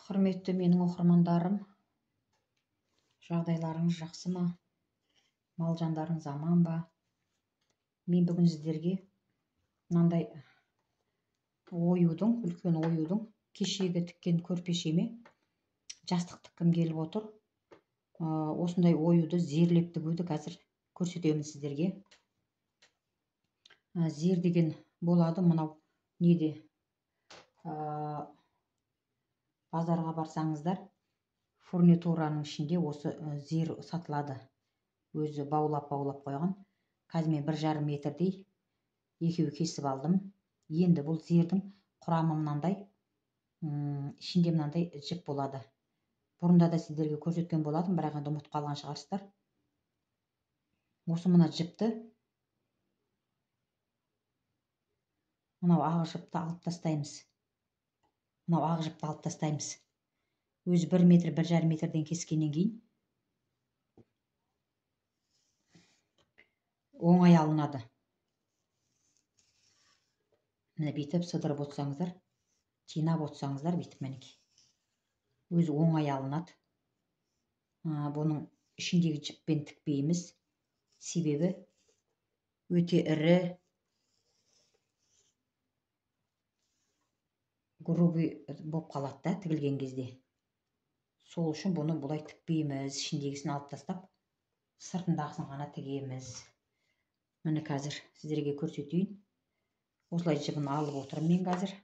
Құрметті менің оқырмандарым, жағдайларыңыз жақсы ма? Мал жандарыңыз аман ба? Мен бүгін сіздерге мынандай үлкен оюдың кешегі тіккен көрпешеме жастық тіккім келіп отыр. Осындай оюды зерлеп тігуді қазір көрсетемін сіздерге. Зер деген болады мынау неде? Базарға барсаңыздар, фурнитураның ішінде осы зер сатылады. Өзі баулап қойған. Қазір мен 1,5 метрдей екеуі кесіп алдым. Енді бұл зердің құрамы мынандай, ішінде мынандай жіп болады. Бұрында да сіздерге көрсеткен болатын, бірақ енді ұмытып қалған шығарсыздар. Осы мына жіпті, мынау ақ жіпті алып тастаймыз. Өзі 1 метр, 1,5 метрден кескеннен кейін оңай алынады. Міне бүйтіп сыдырып отсаңыздар, жинап отсаңыздар, бүйтіп мінекей. Өзі оңай алынады. Бұның ішіндегі жіппен тікпейміз. Себебі өте ірі, грубый болып қалады да тігілген кезде. Сол үшін бұны бұлай тікпейміз. Ішіндегісін алып тастап, сыртындағысын ғана тігеміз. Міне қазір сіздерге көрсетейін. Осылай жібін алып отырмын мен қазір.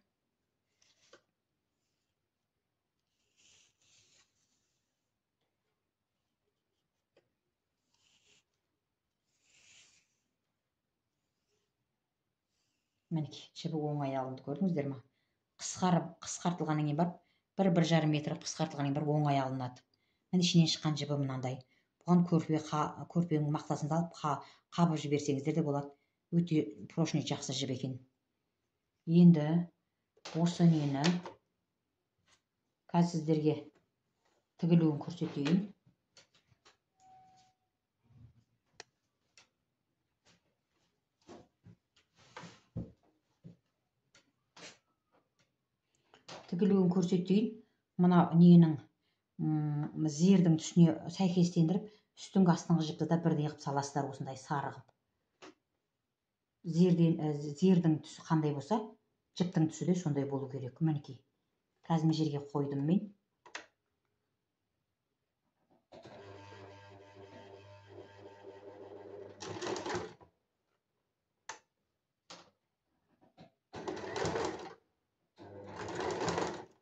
Мінекей, жібі оңай алынды, көрдіңіздер ме? Қысқартылғаннан кейін барып, 1,5 метр қысқартылғаннан кейін барып оңай алынады. Міне ішінен шыққан жібі мынандай. Бұған көрпенің мақтасын алып қабып жіберсеңіздер де болады. Өте прочный, жақсы жіп екен. Енді осы нені қазір сіздерге тігілуін көрсетейін. Мына ненің зердің түсіне сәйкестендіріп, үстіңгі астыңғы жіпті да бірдей қылып саласыздар, осындай сары қылып. Зердің түсі қандай болса, жіптің түсі де сондай болу керек. Мінекей. Қазір жерге қойдым мен.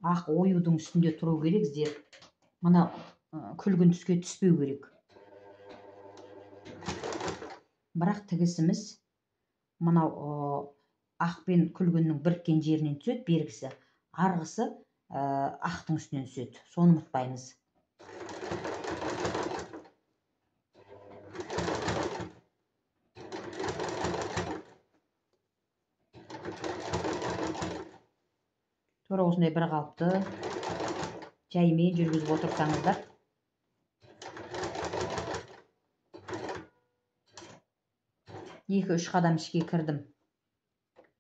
Ақ оюдың үстінде тұру керек зер. Мына күлгін түске түспеу керек. Бірақ тігісіміз мынау ақ пен күлгіннің біріккен жерінен түседі, бергісі. Арғысы ақтың үстінен түседі. Соны ұмытпаймыз. Тура осындай бір қалыпты жаймен жүргізіп отырсаңыздар. Екі-үш қадам ішке кірдім.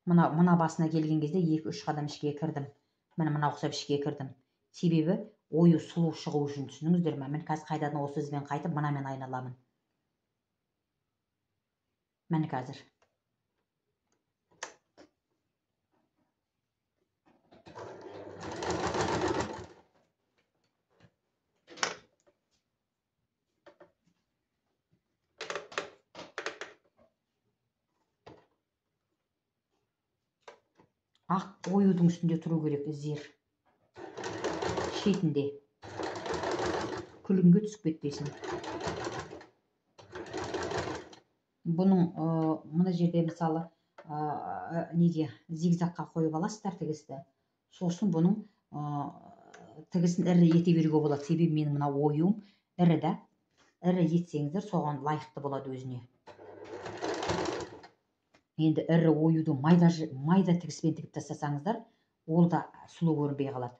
Мына басына келген кезде 2-3 қадам ішке кірдім. Мына ұқсап ішке кірдім. Себебі ойы сұлу шығу үшін, түсініңіздер ме? Мен қазір қайдадан осы ізбен қайтып, мынамен айналамын. Міне қазір. Ақ оюдың үстінде тұру керек зер. Шетінде. Күлгінге түсіп кетпесін. Бұның мына жерде мысалы неге зигзагқа қойып аласыздар тігісті. Сосын бұның тігісін ірі ете беруге болады. Себебі менің мына ойым ірі да. Ірі етсеңіздер, соған лайықты болады өзіне. Енді ірі оюды майда тігіспен тігіп тастасаңыздар, ол да сұлу көрінбей қалады.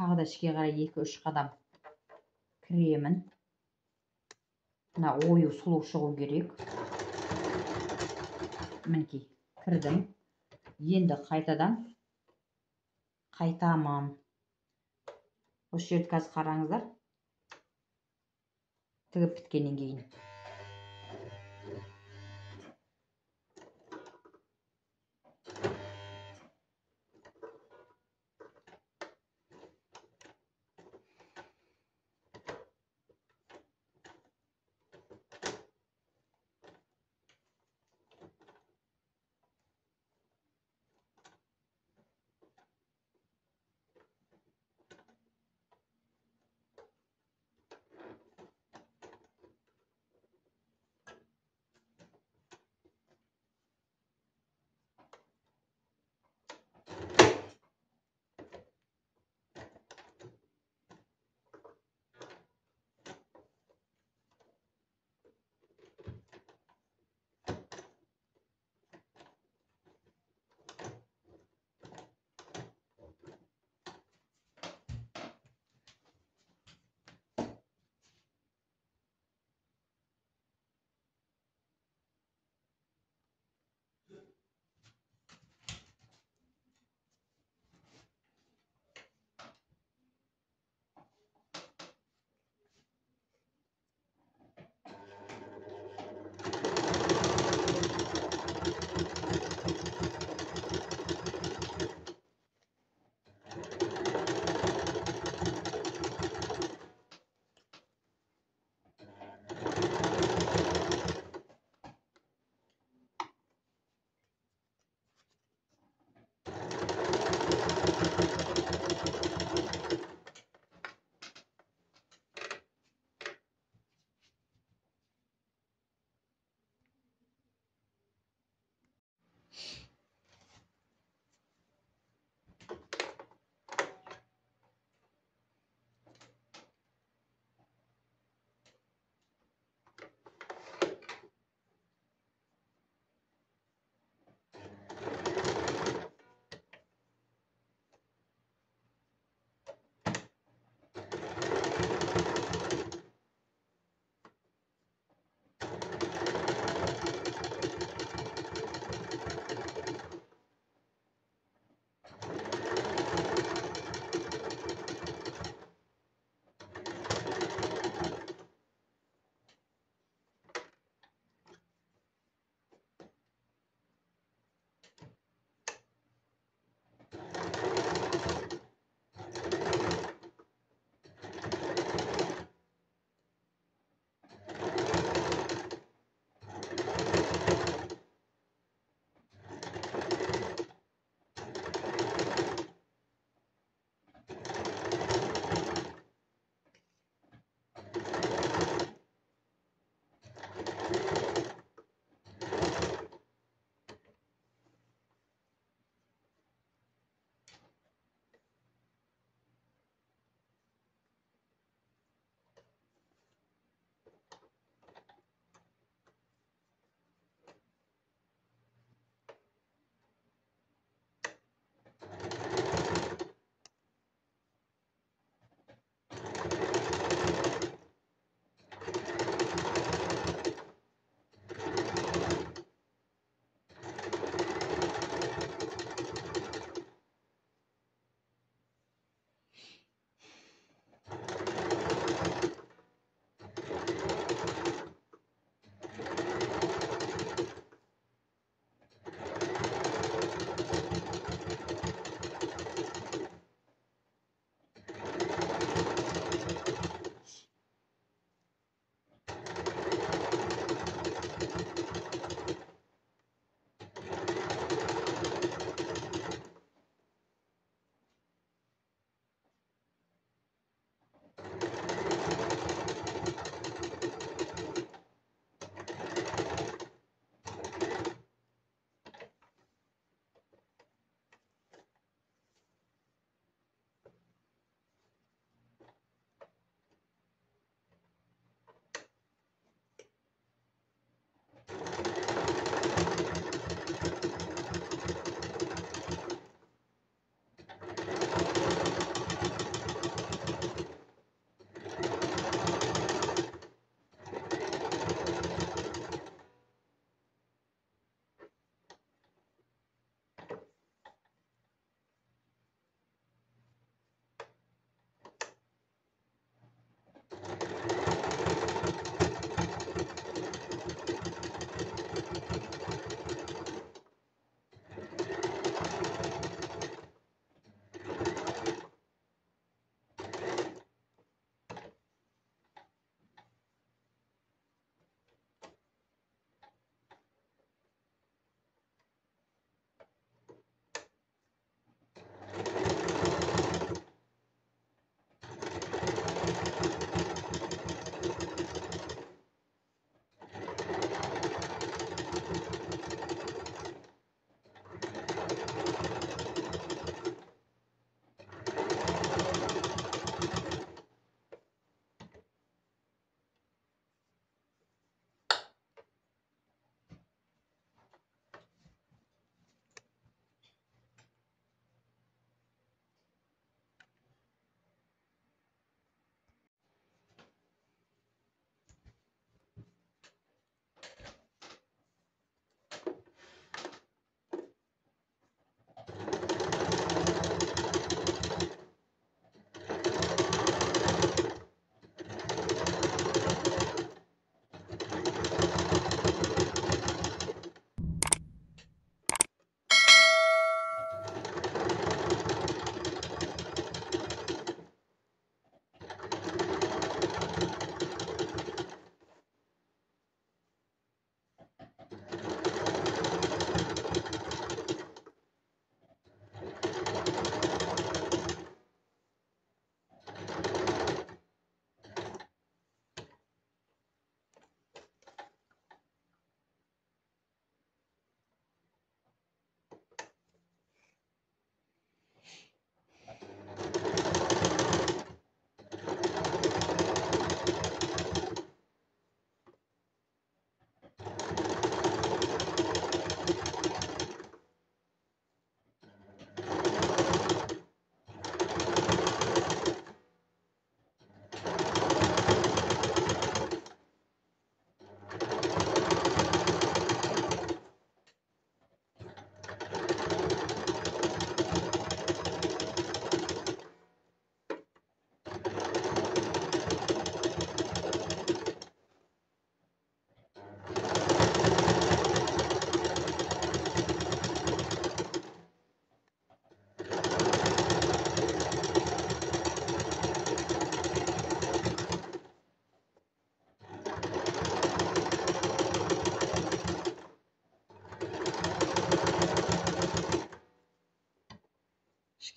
тағы да ішке қарай 2-3 қадам кіремін. Мына ою сұлу шығу керек. Мінекей кірдім. Енді қайтамын. Осы жерді қазір қараңыздар. Тігіп біткеннен кейін.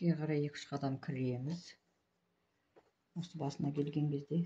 ішке қарай 2-3 қадам кіреміз. Осы басына келген кезде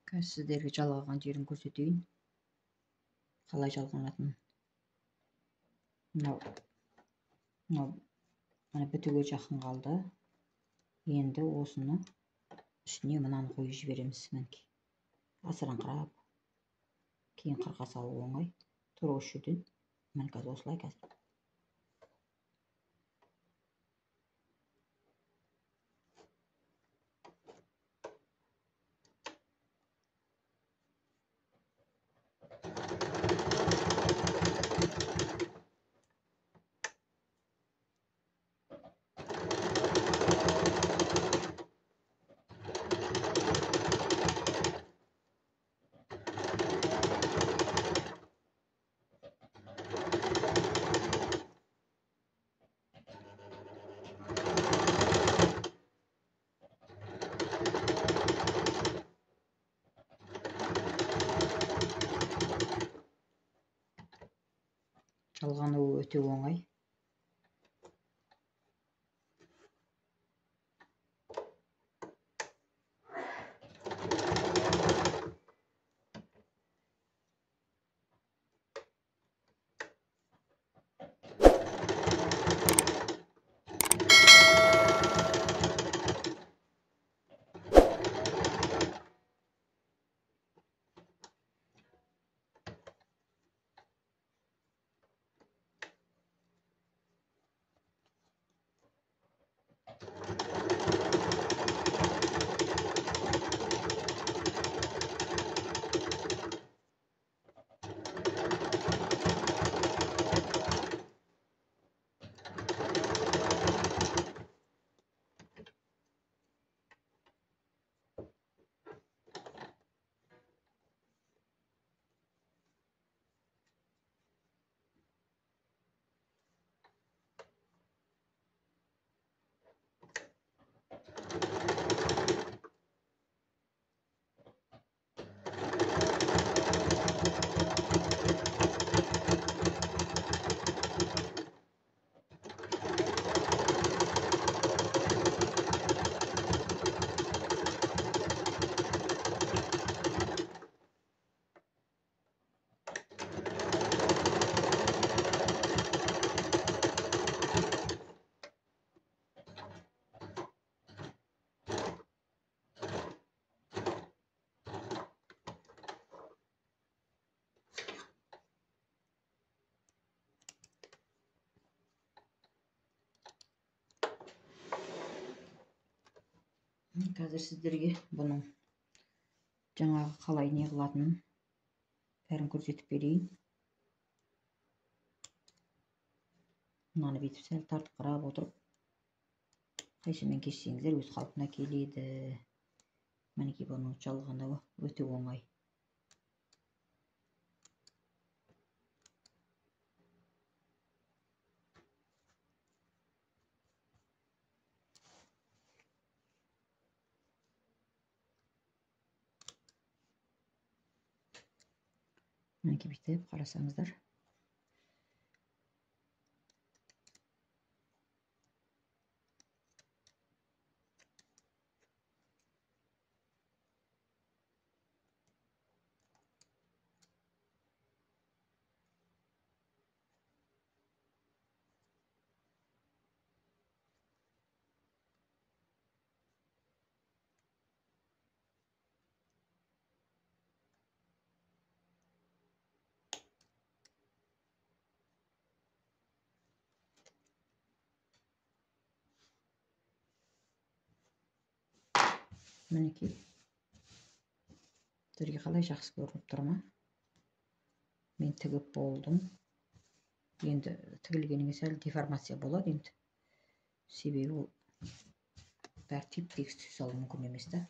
Қазір сіздерге жалғаған жерін көрсетейін. Қалай жалғанатынын. Мынау мына бітуге жақын қалды. Енді осыны үстіне мынаны қойып жібереміз. Мінекей. Асыраңқырап. Кейін қырқа салу оңай. Тура осы жерден. Міне қазір осылай қазір. Жалғануы өте оңай. Қазір сіздерге бұның жаңағы қалай не қылатынын бәрін көрсетіп берейін. Мынаны бүйтіп сәл тартқырап отырып, қайшымен кессеңіздер өз қалпына келеді. Мінекей бұның жалғануы өте оңай. Мінекей бүйтіп қарасаңыздар. Мінекей. Сіздерге қалай жақсы көрініп тұр ма? Мен тігіп болдым. Енді тігілгеніңе сәл деформация болады енді. Себебі ол бәрі теп-тегіс түсе салу мүмкін емес та.